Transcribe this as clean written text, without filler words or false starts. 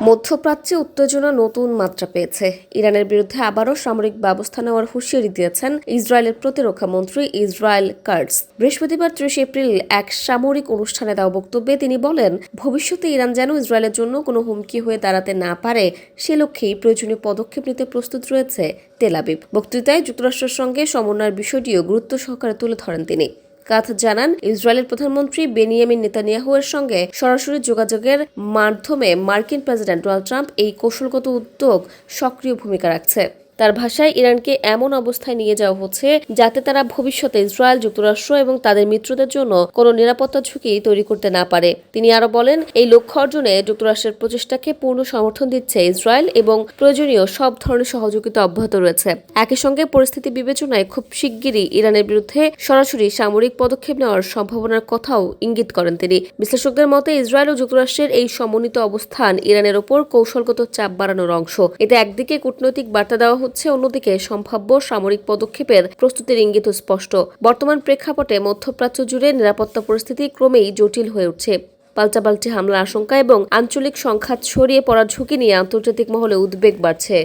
মধ্যপ্রাচ্যে উত্তেজনা নতুন মাত্রা পেয়েছে। ইরানের বিরুদ্ধে আবারও সামরিক ব্যবস্থা নেওয়ার হুঁশিয়ারি দিয়েছেন ইসরায়েলের প্রতিরক্ষা মন্ত্রী ইসরায়েল কাটজ। বৃহস্পতিবার ৩০ এপ্রিল এক সামরিক অনুষ্ঠানে দেওয়া বক্তব্যে তিনি বলেন, ভবিষ্যতে ইরান যেন ইসরায়েলের জন্য কোনো হুমকি হয়ে দাঁড়াতে না পারে সে লক্ষ্যেই প্রয়োজনীয় পদক্ষেপ নিতে প্রস্তুত রয়েছে তেল আবিব। বক্তৃতায় যুক্তরাষ্ট্রের সঙ্গে সমন্বয়ের বিষয়টিও গুরুত্ব সহকারে তুলে ধরেন তিনি। কাথ জানান, ইসরায়েলের প্রধানমন্ত্রী বেনিয়ামিন নেতানিয়াহুর সঙ্গে সরাসরি যোগাযোগের মাধ্যমে মার্কিন প্রেসিডেন্ট ডোনাল্ড ট্রাম্প এই কৌশলগত উদ্যোগ সক্রিয় ভূমিকা রাখছে। তার ভাষায়, ইরানকে এমন অবস্থায় নিয়ে যাওয়া হচ্ছে যাতে তারা ভবিষ্যতে ইসরায়েল, যুক্তরাষ্ট্র এবং তাদের মিত্রদের জন্য কোনো নিরাপত্তা ঝুঁকি তৈরি করতে না পারে। তিনি আরও বলেন, এই লক্ষ্য অর্জনে যুক্তরাষ্ট্রের প্রচেষ্টাকে পূর্ণ সমর্থন দিচ্ছে ইসরায়েল এবং প্রয়োজনীয় সব ধরনের সহযোগিতা অব্যাহত রয়েছে। একই সঙ্গে পরিস্থিতি বিবেচনায় খুব শিগগিরই ইরানের বিরুদ্ধে সরাসরি সামরিক পদক্ষেপ নেওয়ার সম্ভাবনার কথাও ইঙ্গিত করেন তিনি। বিশ্লেষকদের মতে, ইসরায়েল ও যুক্তরাষ্ট্রের এই সমন্বিত অবস্থান ইরানের ওপর কৌশলগত চাপ বাড়ানোর অংশ। এতে একদিকে কূটনৈতিক বার্তা দেওয়া হচ্ছে, অন্যদিকে সম্ভাব্য সামরিক পদক্ষেপের প্রস্তুতির ইঙ্গিত স্পষ্ট। বর্তমান প্রেক্ষাপটে মধ্যপ্রাচ্য জুড়ে নিরাপত্তা পরিস্থিতি ক্রমেই জটিল হয়ে উঠছে। পাল্টাপাল্টি হামলার আশঙ্কা এবং আঞ্চলিক সংঘাত ছড়িয়ে পড়ার ঝুঁকি নিয়ে আন্তর্জাতিক মহলে উদ্বেগ বাড়ছে।